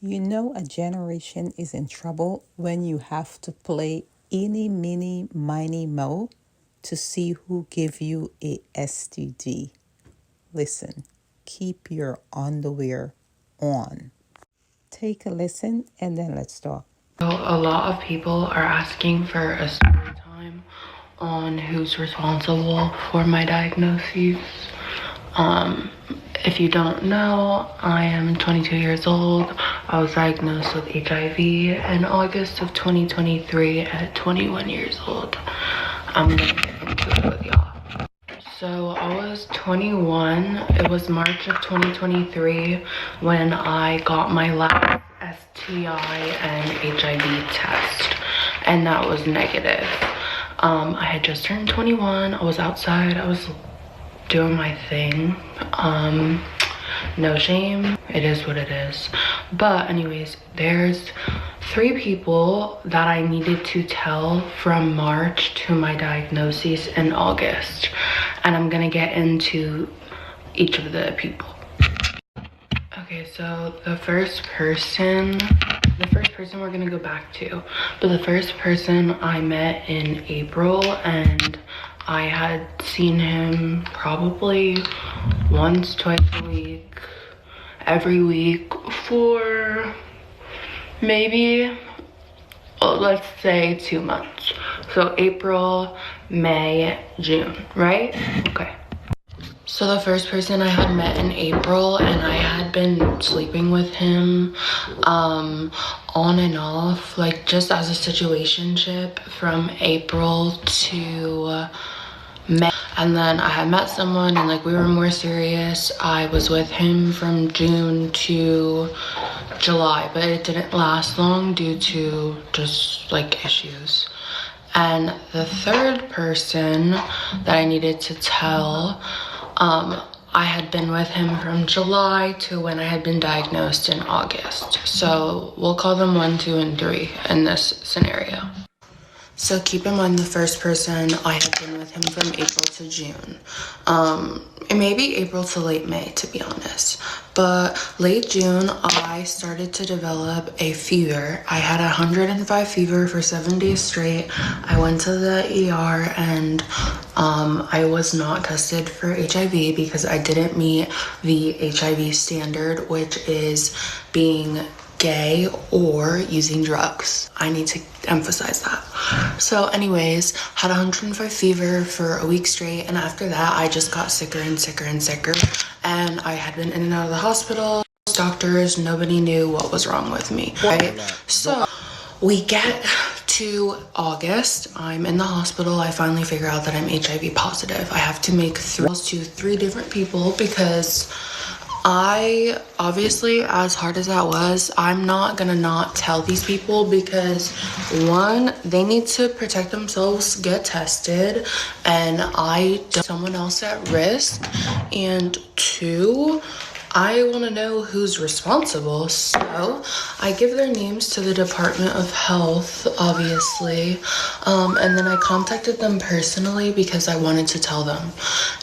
You know a generation is in trouble when you have to play Eenie, Minnie, Miney, Mo to see who give you a STD. Listen, keep your underwear on. Take a listen and then let's talk. So a lot of people are asking for a story time on who's responsible for my diagnoses. If you don't know, I am 22 years old. I was diagnosed with HIV in August of 2023 at 21 years old. I'm gonna get into it with y'all. So I was 21. It was March of 2023 when I got my last STI and HIV test, and that was negative. I had just turned 21. I was outside. I was doing my thing. No shame, it is what it is. But anyways, there's 3 people that I needed to tell from March to my diagnosis in August, and I'm gonna get into each of the people. Okay, so the first person we're gonna go back to, but the first person I met in April, and I had seen him probably once, twice a week, every week for maybe, let's say 2 months. So April, May, June, right? Okay. So the first person I had met in April, and I had been sleeping with him on and off, like just as a situationship from April to May. And then I had met someone and like we were more serious. I was with him from June to July, but it didn't last long due to just like issues. And the third person that I needed to tell, I had been with him from July to when I had been diagnosed in August. So we'll call them 1, 2, and 3 in this scenario. So keep in mind the first person I had been with him from April to June. It may be April to late May, to be honest. But late June, I started to develop a fever. I had 105 fever for 7 days straight. I went to the ER and I was not tested for HIV because I didn't meet the HIV standard, which is being gay or using drugs. I need to emphasize that. So anyways, had 105 fever for a week straight, and after that I just got sicker and sicker and sicker, and I had been in and out of the hospital, doctors, nobody knew what was wrong with me, right? So we get to August, I'm in the hospital. I finally figure out that I'm HIV positive. I have to make 3 calls to 3 different people because I obviously, as hard as that was, I'm not gonna not tell these people because 1, they need to protect themselves, get tested, and I don't want someone else at risk, and 2, I want to know who's responsible. So I give their names to the Department of Health, obviously, and then I contacted them personally because I wanted to tell them.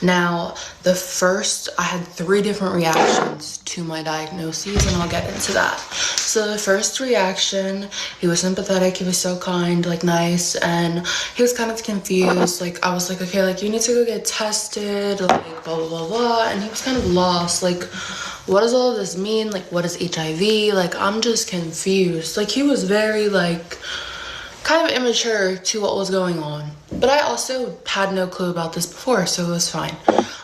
Now, I had 3 different reactions to my diagnoses, and I'll get into that. So the first reaction, he was sympathetic, he was so kind, like nice, and he was kind of confused. Like I was like, okay, like you need to go get tested, like blah blah blah blah, and he was kind of lost, like what does all of this mean? Like what is HIV? Like I'm just confused. Like he was very like kind of immature to what was going on. But I also had no clue about this before, so it was fine.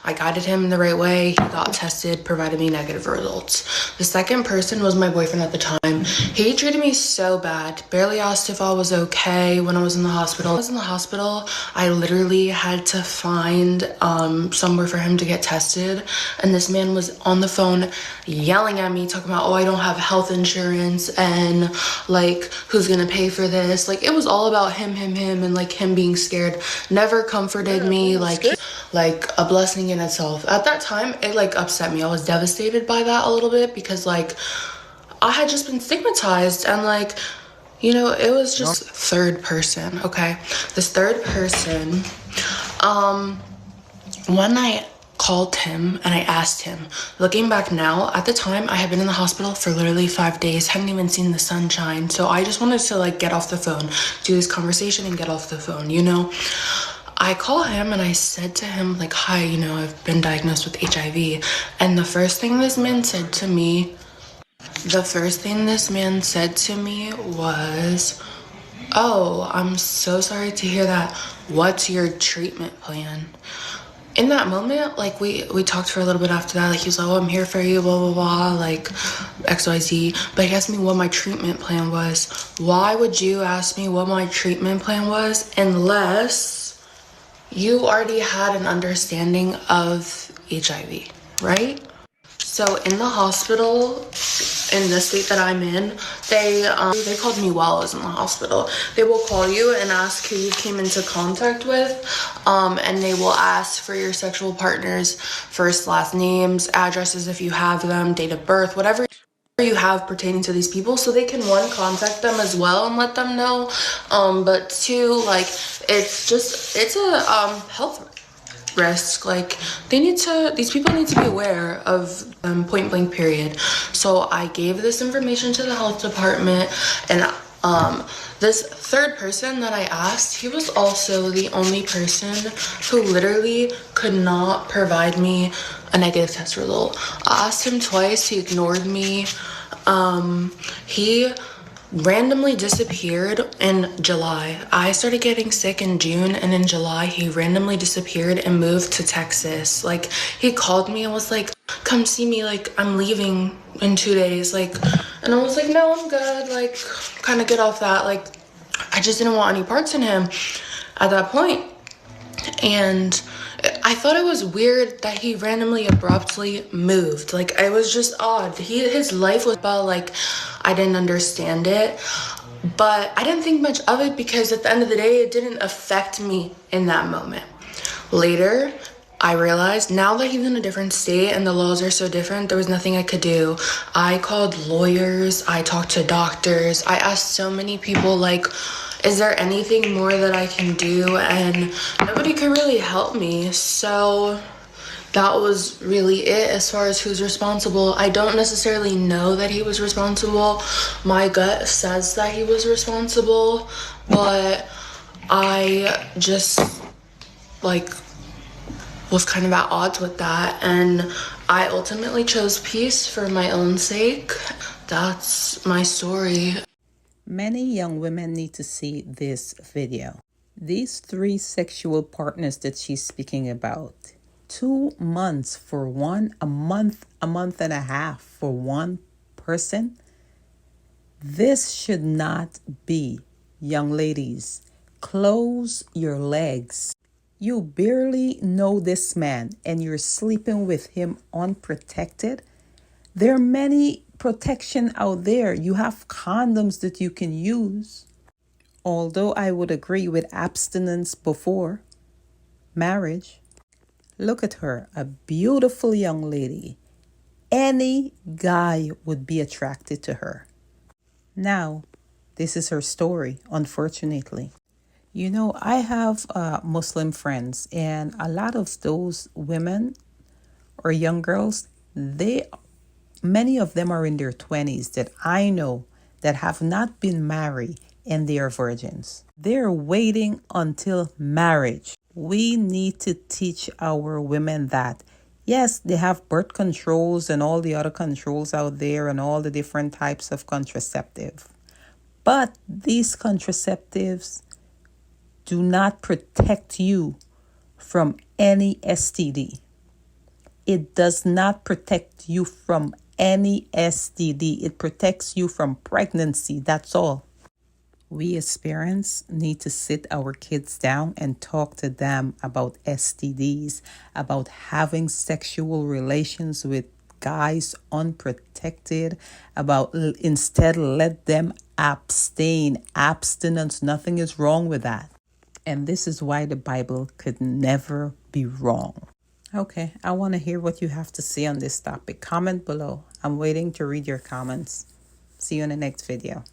I guided him in the right way. He got tested, provided me negative results. The second person was my boyfriend at the time. He treated me so bad, barely asked if I was okay when I was in the hospital. When I was in the hospital, I literally had to find somewhere for him to get tested. And this man was on the phone yelling at me, talking about, oh, I don't have health insurance and like, who's gonna pay for this? Like, it was all about him, and like him being scared. Never comforted me, like a blessing in itself. At that time, it like upset me. I was devastated by that a little bit because like I had just been stigmatized, and like, you know, it was just third person. Okay, this third person, one night called him and I asked him. Looking back now, at the time, I had been in the hospital for literally 5 days, hadn't even seen the sunshine. So I just wanted to like get off the phone, do this conversation and get off the phone, you know? I call him and I said to him like, hi, you know, I've been diagnosed with HIV. And the first thing this man said to me was, oh, I'm so sorry to hear that. What's your treatment plan? In that moment, like we talked for a little bit after that. Like he was like, oh, I'm here for you, blah, blah, blah, like XYZ. But he asked me what my treatment plan was. Why would you ask me what my treatment plan was unless you already had an understanding of HIV, right? So in the hospital, in the state that I'm in, they called me while I was in the hospital. They will call you and ask who you came into contact with, and they will ask for your sexual partner's first, last names, addresses if you have them, date of birth, whatever you have pertaining to these people, so they can, one, contact them as well and let them know, but two, like, it's a health risk. Like these people need to be aware of point blank period. So I gave this information to the health department, and this third person that I asked, he was also the only person who literally could not provide me a negative test result. I asked him twice, he ignored me. He randomly disappeared in July. I started getting sick in June, and in July he randomly disappeared and moved to Texas. Like he called me and was like, come see me, like I'm leaving in 2 days, like, and I was like, no, I'm good, like kind of get off that. Like I just didn't want any parts in him at that point. And I thought it was weird that he randomly abruptly moved. Like it was just odd. His life was about, like, I didn't understand it, but I didn't think much of it because at the end of the day it didn't affect me in that moment. Later I realized, now that he's in a different state and the laws are so different, there was nothing I could do. I called lawyers, I talked to doctors, I asked so many people, like, is there anything more that I can do? And nobody could really help me. So that was really it as far as who's responsible. I don't necessarily know that he was responsible. My gut says that he was responsible, but I just, like, was kind of at odds with that. And I ultimately chose peace for my own sake. That's my story. Many young women need to see this video. These 3 sexual partners that she's speaking about, 2 months for one, a month and a half for one person. This should not be. Young ladies, close your legs. You barely know this man and you're sleeping with him unprotected. There are many protection out there. You have condoms that you can use. Although I would agree with abstinence before marriage. Look at her, a beautiful young lady. Any guy would be attracted to her. Now, this is her story, unfortunately. You know, I have Muslim friends, and a lot of those women or young girls, many of them are in their 20s that I know that have not been married and they are virgins. They're waiting until marriage. We need to teach our women that, yes, they have birth controls and all the other controls out there and all the different types of contraceptive. But these contraceptives do not protect you from any STD. It does not protect you from any STD. It protects you from pregnancy. That's all. We as parents need to sit our kids down and talk to them about STDs, about having sexual relations with guys unprotected, about instead let them abstain. Abstinence, nothing is wrong with that. And this is why the Bible could never be wrong. Okay, I want to hear what you have to say on this topic. Comment below. I'm waiting to read your comments. See you in the next video.